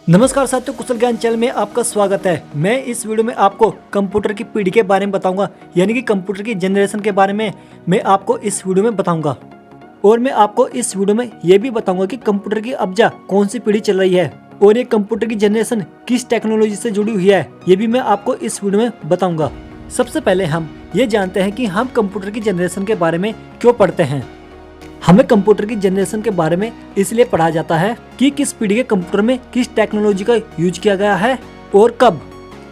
नमस्कार साथियों, कुशल ज्ञान चैनल में आपका स्वागत है। मैं इस वीडियो में आपको कंप्यूटर की पीढ़ी के बारे में बताऊंगा, यानी कि कंप्यूटर की जनरेशन के बारे में मैं आपको इस वीडियो में बताऊंगा। और मैं आपको इस वीडियो में ये भी बताऊंगा कि कंप्यूटर की अब्जा कौन सी पीढ़ी चल रही है और ये कंप्यूटर की जनरेशन किस टेक्नोलॉजी से जुड़ी हुई है, ये भी मैं आपको इस वीडियो में बताऊंगा। सबसे पहले हम ये जानते हैं कि हम कंप्यूटर की जनरेशन के बारे में क्यों पढ़ते हैं। हमें कंप्यूटर की जनरेशन के बारे में इसलिए पढ़ा जाता है कि किस पीढ़ी के कंप्यूटर में किस टेक्नोलॉजी का यूज किया गया है और कब।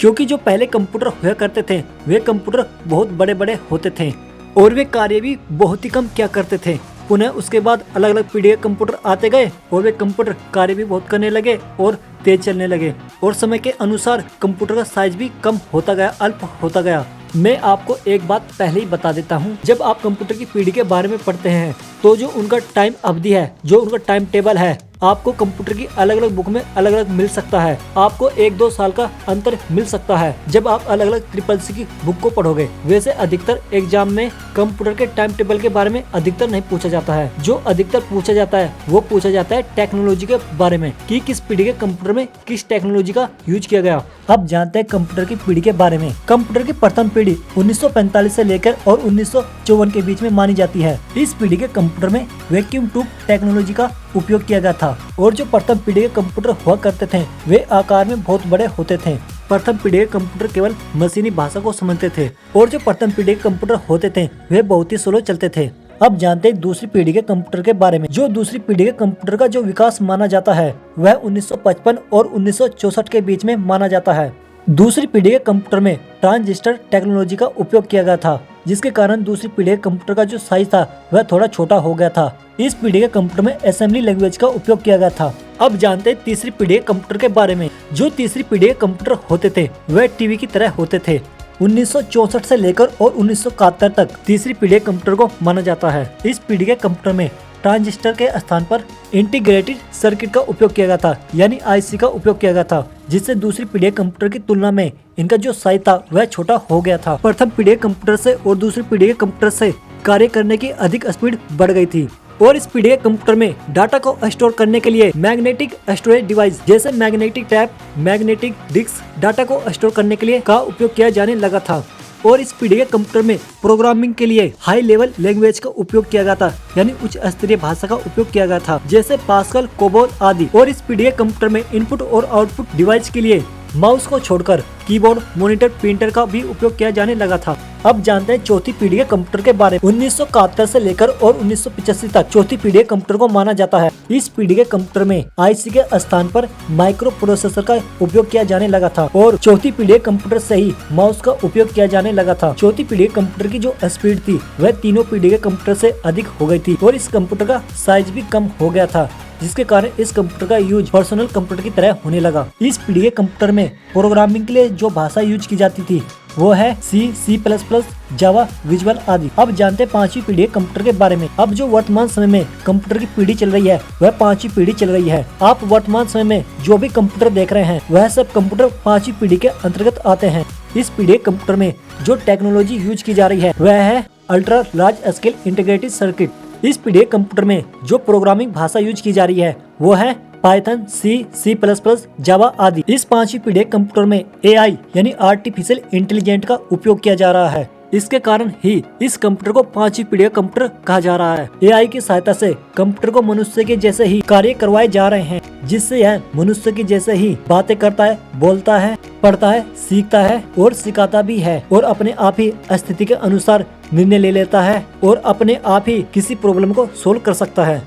क्योंकि जो पहले कंप्यूटर हुआ करते थे वे कंप्यूटर बहुत बड़े बड़े होते थे और वे कार्य भी बहुत ही कम किया करते थे। पुनः उसके बाद अलग अलग पीढ़ी के कंप्यूटर आते गए और वे कंप्यूटर कार्य भी बहुत करने लगे और तेज चलने लगे और समय के अनुसार कंप्यूटर का साइज भी कम होता गया, अल्प होता गया। मैं आपको एक बात पहले ही बता देता हूँ, जब आप कंप्यूटर की पीढ़ी के बारे में पढ़ते हैं तो जो उनका टाइम अवधि है, जो उनका टाइम टेबल है, आपको कंप्यूटर की अलग अलग बुक में अलग अलग मिल सकता है। आपको 1-2 साल का अंतर मिल सकता है जब आप अलग अलग CCC की बुक को पढ़ोगे। वैसे अधिकतर एग्जाम में कंप्यूटर के टाइम टेबल के बारे में अधिकतर नहीं पूछा जाता है। जो अधिकतर पूछा जाता है वो पूछा जाता है टेक्नोलॉजी के बारे में कि किस पीढ़ी के कंप्यूटर में किस टेक्नोलॉजी का यूज किया गया। अब जानते हैं कंप्यूटर की पीढ़ी के बारे में। कंप्यूटर की प्रथम पीढ़ी 1945 से लेकर और 1954 के बीच में मानी जाती है। इस पीढ़ी के कंप्यूटर में वैक्यूम ट्यूब टेक्नोलॉजी का उपयोग किया गया था और जो प्रथम पीढ़ी के कंप्यूटर हुआ करते थे वे आकार में बहुत बड़े होते थे। प्रथम पीढ़ी के कंप्यूटर केवल मशीनी भाषा को समझते थे और जो प्रथम पीढ़ी के कंप्यूटर होते थे वे बहुत ही स्लो चलते थे। अब जानते हैं दूसरी पीढ़ी के कंप्यूटर के बारे में। जो दूसरी पीढ़ी के कंप्यूटर का जो विकास माना जाता है वह 1955 और 1964 के बीच में माना जाता है। दूसरी पीढ़ी के कंप्यूटर में ट्रांजिस्टर टेक्नोलॉजी का उपयोग किया गया था, जिसके कारण दूसरी पीढ़ी के कंप्यूटर का जो साइज था वह थोड़ा छोटा हो गया था। इस पीढ़ी के कंप्यूटर में असेंबली लैंग्वेज का उपयोग किया गया था। अब जानते हैं तीसरी पीढ़ी के कंप्यूटर के बारे में। जो तीसरी पीढ़ी के कंप्यूटर होते थे वह टीवी की तरह होते थे। 1964 से लेकर और 1971 तक तीसरी पीढ़ी के कंप्यूटर को माना जाता है। इस पीढ़ी के कंप्यूटर में ट्रांजिस्टर के स्थान पर इंटीग्रेटेड सर्किट का उपयोग किया गया था, यानी IC का उपयोग किया गया था, जिससे दूसरी पीढ़ी के कंप्यूटर की तुलना में इनका जो साइज था वह छोटा हो गया था। प्रथम पीढ़ी के कंप्यूटर से और दूसरी पीढ़ी के कंप्यूटर से कार्य करने की अधिक स्पीड बढ़ गई थी और इस पीढ़ी के कंप्यूटर में डाटा को स्टोर करने के लिए मैग्नेटिक स्टोरेज डिवाइस जैसे magnetic tap, magnetic disk data को स्टोर करने के लिए का उपयोग किया जाने लगा था। और इस पीढ़ी के कंप्यूटर में प्रोग्रामिंग के लिए हाई लेवल लैंग्वेज का उपयोग किया गया था, यानी उच्च स्तरीय भाषा का उपयोग किया गया था, जैसे पास्कल, कोबोल आदि। और इस पीढ़ी के कंप्यूटर में इनपुट और आउटपुट डिवाइस के लिए माउस को छोड़कर कीबोर्ड, मॉनिटर, प्रिंटर का भी उपयोग किया जाने लगा था। अब जानते हैं चौथी पीढ़ी के कंप्यूटर के बारे में। 1971 से लेकर और 1985 तक चौथी पीढ़ी के कंप्यूटर को माना जाता है। इस पीढ़ी के कंप्यूटर में IC के स्थान पर माइक्रो प्रोसेसर का उपयोग किया जाने लगा था और चौथी पीढ़ी के कंप्यूटर से ही माउस का उपयोग किया जाने लगा था। चौथी पीढ़ी के कंप्यूटर की जो स्पीड थी वह तीनों पीढ़ी के कंप्यूटर से अधिक हो गई थी और इस कंप्यूटर का साइज भी कम हो गया था, जिसके कारण इस कंप्यूटर का यूज पर्सनल कंप्यूटर की तरह होने लगा। इस पीढ़ी के कंप्यूटर में प्रोग्रामिंग के लिए जो भाषा यूज की जाती थी वो है C++, जावा, विजुअल आदि। अब जानते हैं पांचवी पीढ़ी के कंप्यूटर के बारे में। अब जो वर्तमान समय में कंप्यूटर की पीढ़ी चल रही है वह पांचवी पीढ़ी चल रही है। आप वर्तमान समय में जो भी कंप्यूटर देख रहे हैं वह सब कंप्यूटर पांचवी पीढ़ी के अंतर्गत आते हैं। इस पीढ़ी के कंप्यूटर में जो टेक्नोलॉजी यूज की जा रही है वह है ultra large scale integrated circuit. इस पीढ़ी के कंप्यूटर में जो प्रोग्रामिंग भाषा यूज की जा रही है वो है पाइथन, C++, जावा आदि। इस पांचवी पीढ़ी के कंप्यूटर में AI यानी आर्टिफिशियल इंटेलिजेंट का उपयोग किया जा रहा है। इसके कारण ही इस कंप्यूटर को पांचवी पीढ़ी का कंप्यूटर कहा जा रहा है। AI की सहायता से कंप्यूटर को मनुष्य के जैसे ही कार्य करवाए जा रहे हैं, जिससे यह मनुष्य की जैसे ही बातें करता है, बोलता है, पढ़ता है, सीखता है और सिखाता भी है और अपने आप ही स्थिति के अनुसार निर्णय ले लेता है और अपने आप ही किसी प्रॉब्लम को सोल्व कर सकता है।